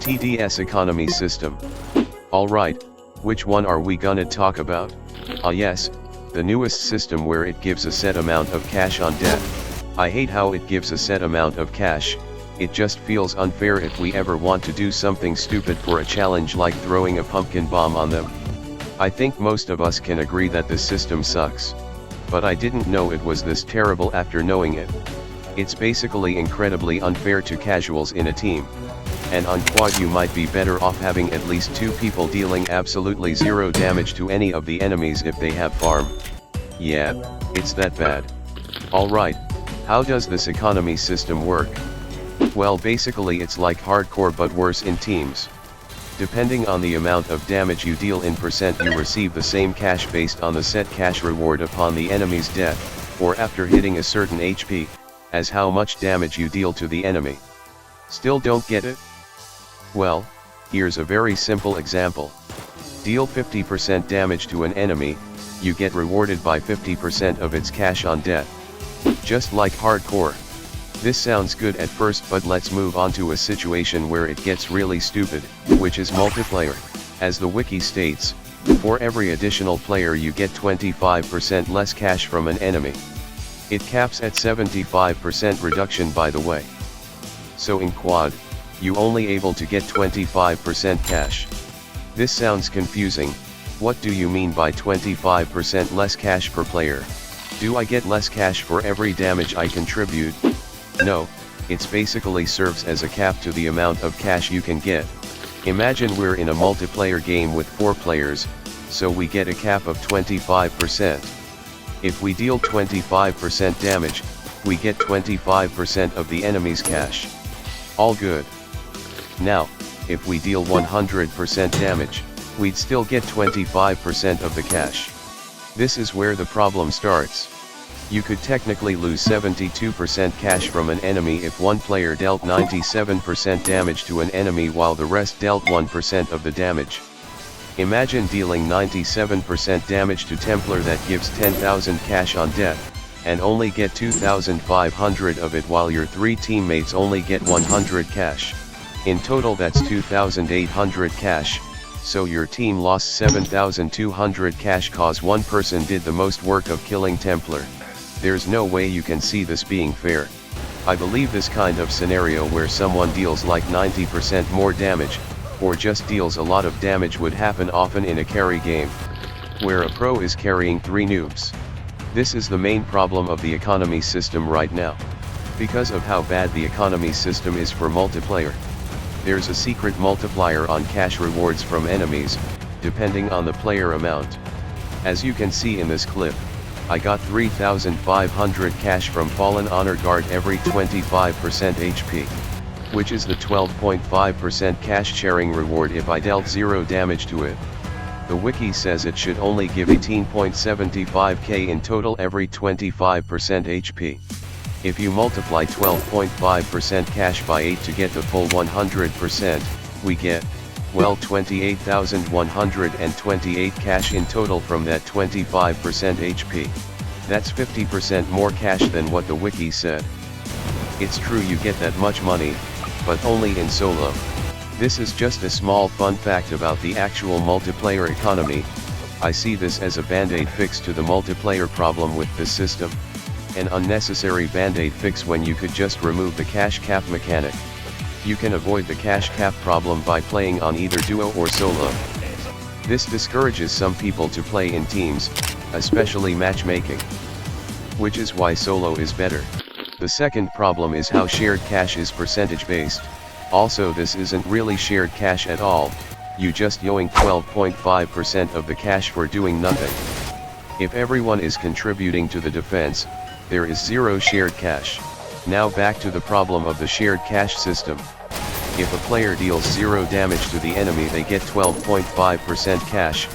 TDS economy system. Alright, which one are we gonna talk about? Yes, the newest system where it gives a set amount of cash on death. I hate how it gives a set amount of cash. It just feels unfair if we ever want to do something stupid for a challenge like throwing a pumpkin bomb on them. I think most of us can agree that this system sucks. But I didn't know it was this terrible after knowing it. It's basically incredibly unfair to casuals in a team. And on quad you might be better off having at least 2 people dealing absolutely 0 damage to any of the enemies if they have farm. Yeah, it's that bad. Alright, how does this economy system work? Well, basically it's like hardcore but worse in teams. Depending on the amount of damage you deal in percent, you receive the same cash based on the set cash reward upon the enemy's death, or after hitting a certain HP, as how much damage you deal to the enemy. Still don't get it? Well, here's a very simple example. Deal 50% damage to an enemy, you get rewarded by 50% of its cash on death. Just like hardcore. This sounds good at first, but let's move on to a situation where it gets really stupid, which is multiplayer. As the wiki states, for every additional player you get 25% less cash from an enemy. It caps at 75% reduction, by the way. So in quad, you only able to get 25% cash. This sounds confusing. What do you mean by 25% less cash per player? Do I get less cash for every damage I contribute? No, it's basically serves as a cap to the amount of cash you can get. Imagine we're in a multiplayer game with 4 players, so we get a cap of 25%. If we deal 25% damage, we get 25% of the enemy's cash. All good. Now, if we deal 100% damage, we'd still get 25% of the cash. This is where the problem starts. You could technically lose 72% cash from an enemy if one player dealt 97% damage to an enemy while the rest dealt 1% of the damage. Imagine dealing 97% damage to Templar that gives 10,000 cash on death, and only get 2,500 of it while your 3 teammates only get 100 cash. In total that's 2,800 cash, so your team lost 7,200 cash cause one person did the most work of killing Templar. There's no way you can see this being fair. I believe this kind of scenario where someone deals like 90% more damage, or just deals a lot of damage would happen often in a carry game, where a pro is carrying 3 noobs. This is the main problem of the economy system right now. Because of how bad the economy system is for multiplayer. There's a secret multiplier on cash rewards from enemies, depending on the player amount. As you can see in this clip, I got 3,500 cash from Fallen Honor Guard every 25% HP. Which is the 12.5% cash sharing reward if I dealt 0 damage to it. The wiki says it should only give 18.75k in total every 25% HP. If you multiply 12.5% cash by 8 to get the full 100%, we get, well, 28,128 cash in total from that 25% HP. That's 50% more cash than what the wiki said. It's true you get that much money, but only in solo. This is just a small fun fact about the actual multiplayer economy. I see this as a band-aid fix to the multiplayer problem with this system. An unnecessary band-aid fix when you could just remove the cash cap mechanic. You can avoid the cash cap problem by playing on either duo or solo. This discourages some people to play in teams, especially matchmaking. Which is why solo is better. The second problem is how shared cash is percentage based. Also, this isn't really shared cash at all, you just yoink 12.5% of the cash for doing nothing. If everyone is contributing to the defense, there is 0 shared cash. Now back to the problem of the shared cash system. If a player deals 0 damage to the enemy, they get 12.5% cash.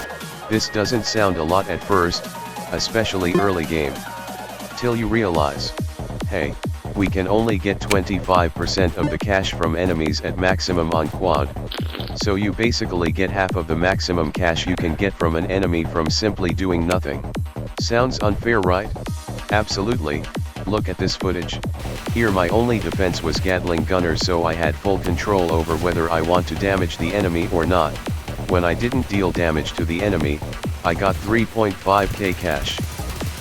This doesn't sound a lot at first, especially early game. Till you realize, hey, we can only get 25% of the cash from enemies at maximum on quad. So you basically get half of the maximum cash you can get from an enemy from simply doing nothing. Sounds unfair, right? Absolutely, Look at this footage. Here my only defense was Gatling gunner, so I had full control over whether I want to damage the enemy or not. When I didn't deal damage to the enemy, I got 3.5k cash.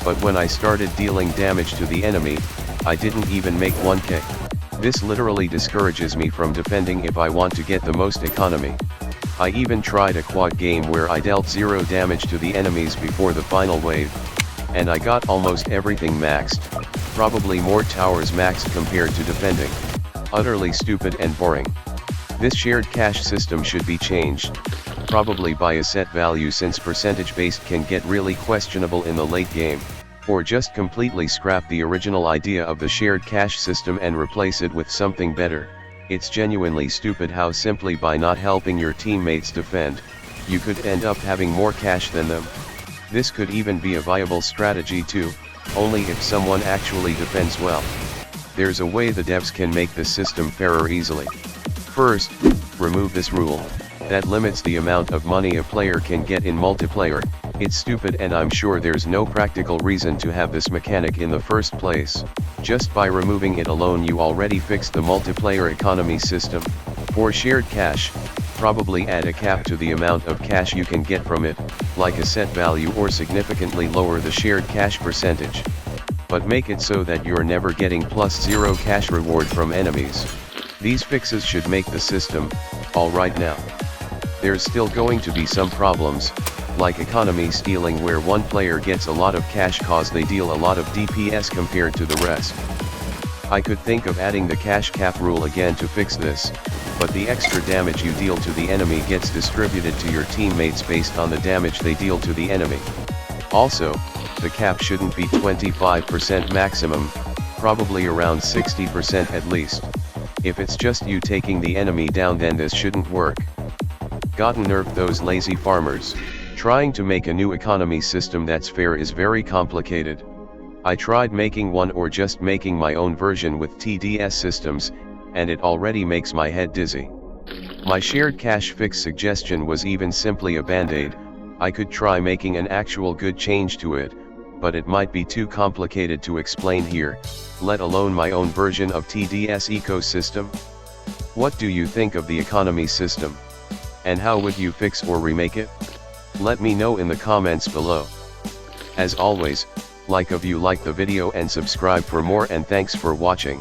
But when I started dealing damage to the enemy, I didn't even make 1k. This literally discourages me from defending if I want to get the most economy. I even tried a quad game where I dealt 0 damage to the enemies before the final wave, and I got almost everything maxed, probably more towers maxed compared to defending. Utterly stupid and boring. This shared cash system should be changed, probably by a set value, since percentage based can get really questionable in the late game, or just completely scrap the original idea of the shared cash system and replace it with something better. It's genuinely stupid how simply by not helping your teammates defend, you could end up having more cash than them. This could even be a viable strategy too, only if someone actually defends well. There's a way the devs can make this system fairer easily. First, remove this rule that limits the amount of money a player can get in multiplayer. It's stupid, and I'm sure there's no practical reason to have this mechanic in the first place. Just by removing it alone you already fixed the multiplayer economy system. For shared cash, probably add a cap to the amount of cash you can get from it, like a set value, or significantly lower the shared cash percentage. But make it so that you're never getting +0 cash reward from enemies. These fixes should make the system alright now. There's still going to be some problems, like economy stealing, where one player gets a lot of cash cause they deal a lot of DPS compared to the rest. I could think of adding the cash cap rule again to fix this, but the extra damage you deal to the enemy gets distributed to your teammates based on the damage they deal to the enemy. Also, the cap shouldn't be 25% maximum, probably around 60% at least. If it's just you taking the enemy down, then this shouldn't work. Gotta nerf those lazy farmers. Trying to make a new economy system that's fair is very complicated. I tried making one, or just making my own version with TDS systems, and it already makes my head dizzy. My shared cash fix suggestion was even simply a band-aid. I could try making an actual good change to it, but it might be too complicated to explain here, let alone my own version of TDS ecosystem. What do you think of the economy system? And how would you fix or remake it? Let me know in the comments below. As always, like if you like the video and subscribe for more, and thanks for watching.